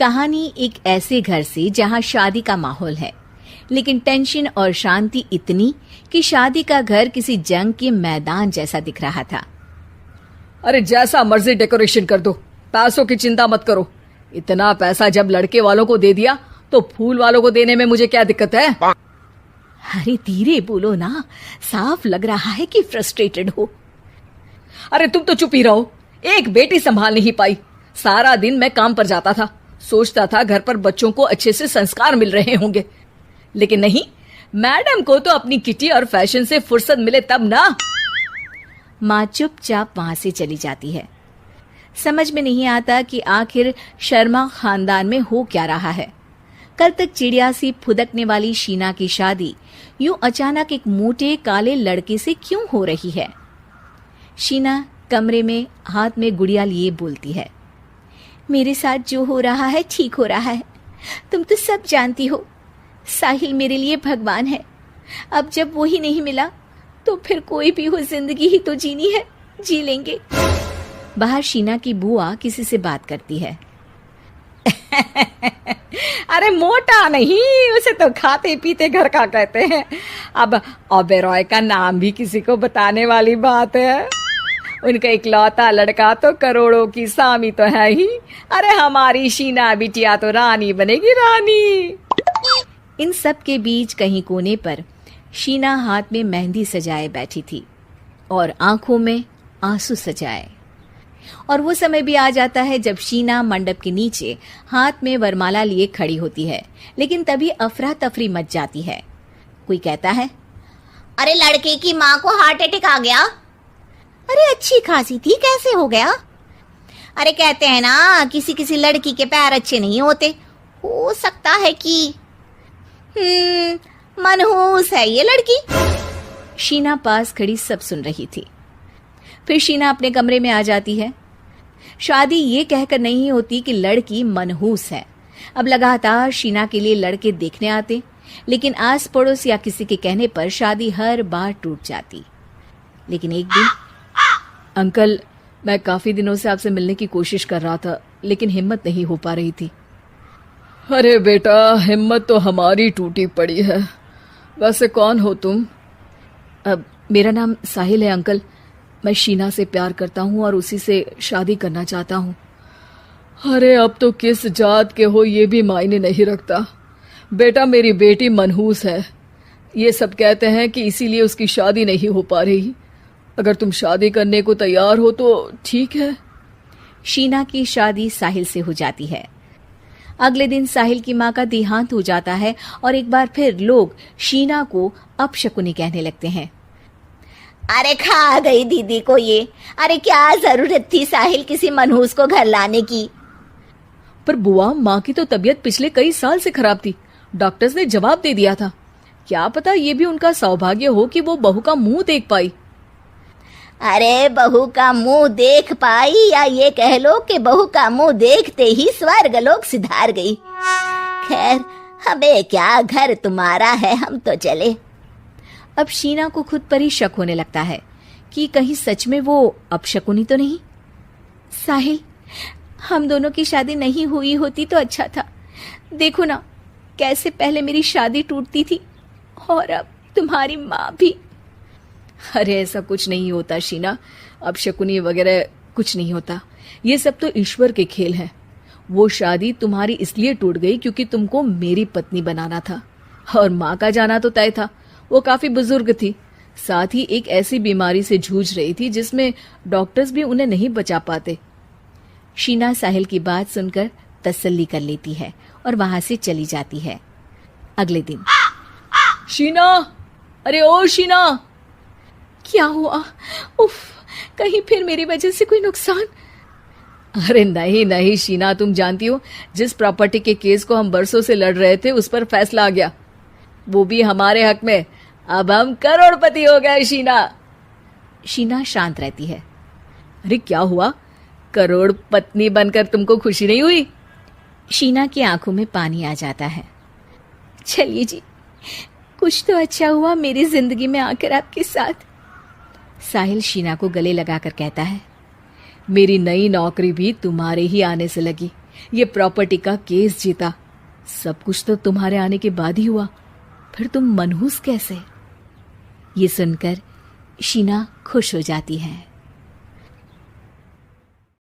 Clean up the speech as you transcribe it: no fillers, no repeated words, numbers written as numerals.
कहानी एक ऐसे घर से जहां शादी का माहौल है, लेकिन टेंशन और शांति इतनी कि शादी का घर किसी जंग के मैदान जैसा दिख रहा था। अरे जैसा मर्जी डेकोरेशन कर दो, पैसों की चिंता मत करो। इतना पैसा जब लड़के वालों को दे दिया तो फूल वालों को देने में मुझे क्या दिक्कत है? अरे धीरे बोलो ना, साफ लग रहा है कि फ्रस्ट्रेटेड हो। अरे तुम तो चुप ही रहो। एक बेटी संभाल नहीं पाई। सारा दिन मैं काम पर जाता था, सोचता था घर पर बच्चों को अच्छे से संस्कार मिल रहे होंगे, लेकिन नहीं, मैडम को तो अपनी किटी और फैशन से फुर्सत मिले तब ना। माँ चुपचाप वहां से चली जाती है। समझ में नहीं आता कि आखिर शर्मा खानदान में हो क्या रहा है। कल तक चिड़िया सी फुदकने वाली शीना की शादी यूं अचानक एक मोटे काले लड़के से क्यों हो रही है? शीना कमरे में हाथ में गुड़िया लिए बोलती है, मेरे साथ जो हो रहा है ठीक हो रहा है। तुम तो सब जानती हो, साहिल मेरे लिए भगवान है। अब जब वो ही नहीं मिला तो फिर कोई भी हो, जिंदगी ही तो जीनी है, जी लेंगे। बाहर शीना की बुआ किसी से बात करती है। अरे मोटा नहीं, उसे तो खाते पीते घर का कहते हैं। अब ओबेरॉय का नाम भी किसी को बताने वाली बात है। उनका इकलौता लड़का तो करोड़ों की सामी तो है ही। अरे हमारी शीना बिटिया तो रानी बनेगी, रानी। इन सब के बीच कहीं कोने पर शीना हाथ में मेहंदी सजाए बैठी थी और आंखों में आंसू सजाए। और वो समय भी आ जाता है जब शीना मंडप के नीचे हाथ में वरमाला लिए खड़ी होती है, लेकिन तभी अफरा तफरी मच जाती है। कोई कहता है, अरे लड़के की माँ को हार्ट अटैक आ गया। अरे अच्छी खासी थी, कैसे हो गया? अरे कहते हैं ना, किसी किसी लड़की के पैर अच्छे नहीं होते, हो सकता है कि मनहूस है ये लड़की। शीना पास खड़ी सब सुन रही थी। फिर शीना अपने कमरे में आ जाती है। शादी ये कहकर नहीं होती कि लड़की मनहूस है। अब लगातार शीना के लिए लड़के देखने आते, लेकिन आस पड़ोस या किसी के कहने पर शादी हर बार टूट जाती। लेकिन एक दिन, अंकल, मैं काफी दिनों से आपसे मिलने की कोशिश कर रहा था, लेकिन हिम्मत नहीं हो पा रही थी। अरे बेटा, हिम्मत तो हमारी टूटी पड़ी है। वैसे कौन हो तुम? अब मेरा नाम साहिल है अंकल। मैं शीना से प्यार करता हूँ और उसी से शादी करना चाहता हूँ। अरे अब तो किस जात के हो ये भी मायने नहीं रखता। बेटा, मेरी बेटी मनहूस है, ये सब कहते हैं कि इसीलिए उसकी शादी नहीं हो पा रही। अगर तुम शादी करने को तैयार हो तो ठीक है। शीना की शादी साहिल से हो जाती है। अगले दिन साहिल की माँ का देहांत हो जाता है और एक बार फिर लोग शीना को अपशकुनी कहने लगते हैं। अरे खा गई दीदी को ये। अरे क्या जरूरत थी साहिल किसी मनहूस को घर लाने की? पर बुआ, माँ की तो तबीयत पिछले कई साल से खराब थी। डॉक्टर्स ने जवाब दे दिया था। क्या पता ये भी उनका सौभाग्य हो कि वो बहू का मुंह देख पाई। अरे बहू का मुंह देख पाई, या ये कह लो कि बहू का मुंह देखते ही स्वर्ग लोक सिधार गई। खैर, हमें क्या, घर तुम्हारा है, हम तो चले। अब शीना को खुद पर ही शक होने लगता है कि कहीं सच में वो अपशकुनी तो नहीं। साहिल, हम दोनों की शादी नहीं हुई होती तो अच्छा था। देखो ना, कैसे पहले मेरी शादी टूटती थी और अब तुम्हारी माँ भी। अरे ऐसा कुछ नहीं होता शीना, अपशकुनी वगैरह कुछ नहीं होता। ये सब तो ईश्वर के खेल हैं। वो शादी तुम्हारी इसलिए टूट गई क्योंकि तुमको मेरी पत्नी बनाना था, और माँ का जाना तो तय था। वो काफी बुजुर्ग थी, साथ ही एक ऐसी बीमारी से जूझ रही थी जिसमें डॉक्टर्स भी उन्हें नहीं बचा पाते। शीना साहिल की बात सुनकर तसल्ली कर लेती है और वहां से चली जाती है। अगले दिन, शीना, अरे ओ शीना। क्या हुआ? उफ, कहीं फिर मेरी वजह से कोई नुकसान? अरे नहीं नहीं शीना, तुम जानती हो, जिस प्रॉपर्टी के केस को हम बरसों से लड़ रहे थे उस पर फैसला आ गया, वो भी हमारे हक में। अब हम करोड़पति हो गए शीना। शीना शांत रहती है। अरे क्या हुआ? करोड़ पत्नी बनकर तुमको खुशी नहीं हुई? शीना की आंखों में पानी आ जाता है। चलिए जी, कुछ तो अच्छा हुआ मेरी जिंदगी में आकर आपके साथ। साहिल शीना को गले लगाकर कहता है, मेरी नई नौकरी भी तुम्हारे ही आने से लगी। ये प्रॉपर्टी का केस जीता। सब कुछ तो तुम्हारे आने के बाद ही हुआ, फिर तुम मनहूस कैसे? ये सुनकर शीना खुश हो जाती है।